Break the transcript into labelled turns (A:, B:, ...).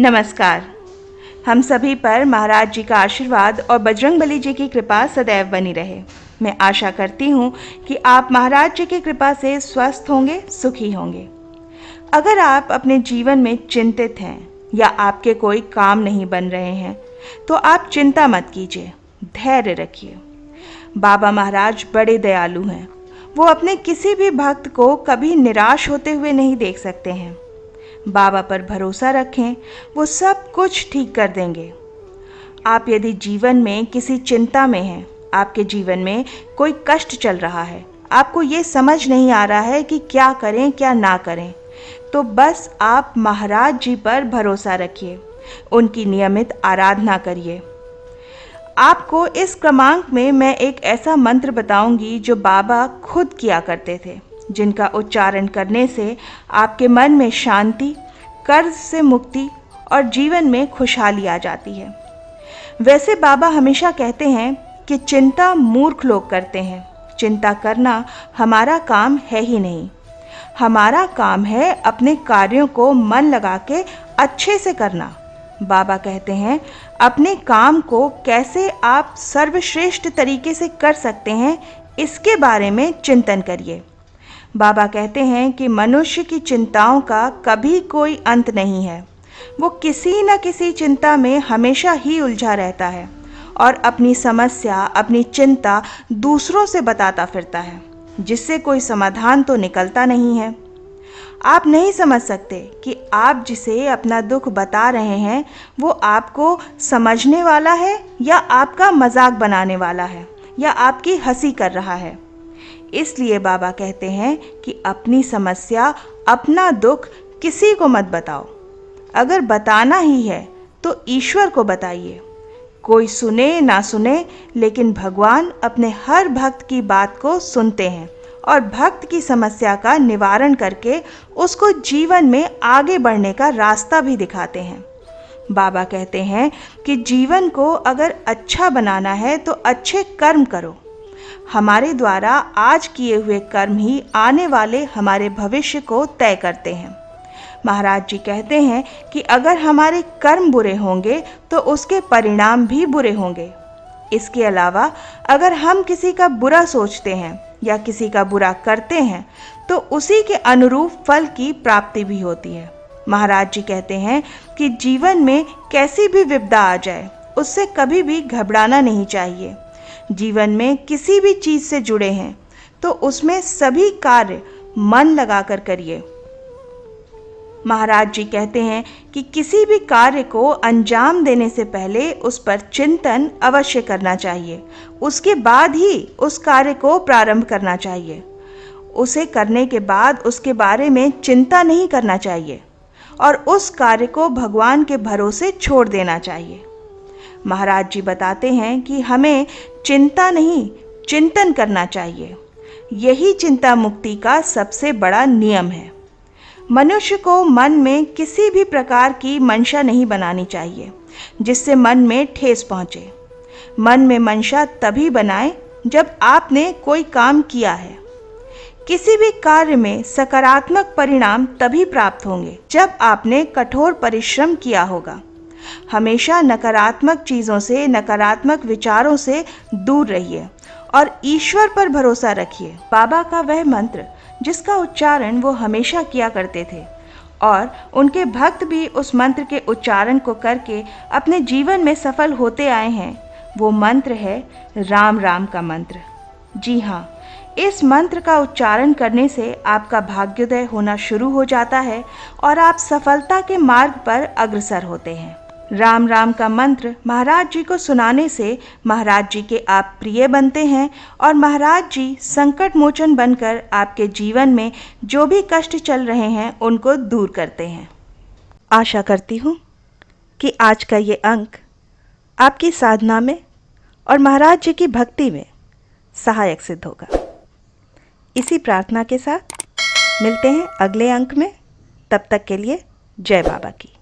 A: नमस्कार। हम सभी पर महाराज जी का आशीर्वाद और बजरंगबली जी की कृपा सदैव बनी रहे। मैं आशा करती हूँ कि आप महाराज जी की कृपा से स्वस्थ होंगे, सुखी होंगे। अगर आप अपने जीवन में चिंतित हैं या आपके कोई काम नहीं बन रहे हैं तो आप चिंता मत कीजिए, धैर्य रखिए। बाबा महाराज बड़े दयालु हैं। वो अपने किसी भी भक्त को कभी निराश होते हुए नहीं देख सकते हैं। बाबा पर भरोसा रखें, वो सब कुछ ठीक कर देंगे। आप यदि जीवन में किसी चिंता में हैं, आपके जीवन में कोई कष्ट चल रहा है, आपको ये समझ नहीं आ रहा है कि क्या करें क्या ना करें, तो बस आप महाराज जी पर भरोसा रखिए, उनकी नियमित आराधना करिए। आपको इस क्रमांक में मैं एक ऐसा मंत्र बताऊंगी जो बाबा खुद किया करते थे, जिनका उच्चारण करने से आपके मन में शांति, कर्ज से मुक्ति और जीवन में खुशहाली आ जाती है। वैसे बाबा हमेशा कहते हैं कि चिंता मूर्ख लोग करते हैं। चिंता करना हमारा काम है ही नहीं। हमारा काम है अपने कार्यों को मन लगा के अच्छे से करना। बाबा कहते हैं अपने काम को कैसे आप सर्वश्रेष्ठ तरीके से कर सकते हैं, इसके बारे में चिंतन करिए। बाबा कहते हैं कि मनुष्य की चिंताओं का कभी कोई अंत नहीं है। वो किसी न किसी चिंता में हमेशा ही उलझा रहता है और अपनी समस्या, अपनी चिंता दूसरों से बताता फिरता है, जिससे कोई समाधान तो निकलता नहीं है। आप नहीं समझ सकते कि आप जिसे अपना दुख बता रहे हैं वो आपको समझने वाला है या आपका मजाक बनाने वाला है या आपकी हंसी कर रहा है। इसलिए बाबा कहते हैं कि अपनी समस्या, अपना दुख किसी को मत बताओ। अगर बताना ही है तो ईश्वर को बताइए। कोई सुने ना सुने, लेकिन भगवान अपने हर भक्त की बात को सुनते हैं और भक्त की समस्या का निवारण करके उसको जीवन में आगे बढ़ने का रास्ता भी दिखाते हैं। बाबा कहते हैं कि जीवन को अगर अच्छा बनाना है तो अच्छे कर्म करो। हमारे द्वारा आज किए हुए कर्म ही आने वाले हमारे भविष्य को तय करते हैं। महाराज जी कहते हैं कि अगर हमारे कर्म बुरे होंगे तो उसके परिणाम भी बुरे होंगे। इसके अलावा अगर हम किसी का बुरा सोचते हैं या किसी का बुरा करते हैं तो उसी के अनुरूप फल की प्राप्ति भी होती है। महाराज जी कहते हैं कि जीवन में कैसी भी विपदा आ जाए, उससे कभी भी घबराना नहीं चाहिए। जीवन में किसी भी चीज़ से जुड़े हैं तो उसमें सभी कार्य मन लगाकर करिए। महाराज जी कहते हैं कि किसी भी कार्य को अंजाम देने से पहले उस पर चिंतन अवश्य करना चाहिए। उसके बाद ही उस कार्य को प्रारंभ करना चाहिए। उसे करने के बाद उसके बारे में चिंता नहीं करना चाहिए और उस कार्य को भगवान के भरोसे छोड़ देना चाहिए। महाराज जी बताते हैं कि हमें चिंता नहीं, चिंतन करना चाहिए। यही चिंता मुक्ति का सबसे बड़ा नियम है। मनुष्य को मन में किसी भी प्रकार की मंशा नहीं बनानी चाहिए जिससे मन में ठेस पहुंचे। मन में मंशा तभी बनाएं जब आपने कोई काम किया है। किसी भी कार्य में सकारात्मक परिणाम तभी प्राप्त होंगे जब आपने कठोर परिश्रम किया होगा। हमेशा नकारात्मक चीज़ों से, नकारात्मक विचारों से दूर रहिए और ईश्वर पर भरोसा रखिए। बाबा का वह मंत्र जिसका उच्चारण वो हमेशा किया करते थे और उनके भक्त भी उस मंत्र के उच्चारण को करके अपने जीवन में सफल होते आए हैं, वो मंत्र है राम राम का मंत्र। जी हाँ, इस मंत्र का उच्चारण करने से आपका भाग्योदय होना शुरू हो जाता है और आप सफलता के मार्ग पर अग्रसर होते हैं। राम राम का मंत्र महाराज जी को सुनाने से महाराज जी के आप प्रिय बनते हैं और महाराज जी संकट मोचन बनकर आपके जीवन में जो भी कष्ट चल रहे हैं उनको दूर करते हैं। आशा करती हूँ कि आज का ये अंक आपकी साधना में और महाराज जी की भक्ति में सहायक सिद्ध होगा। इसी प्रार्थना के साथ मिलते हैं अगले अंक में। तब तक के लिए जय बाबा की।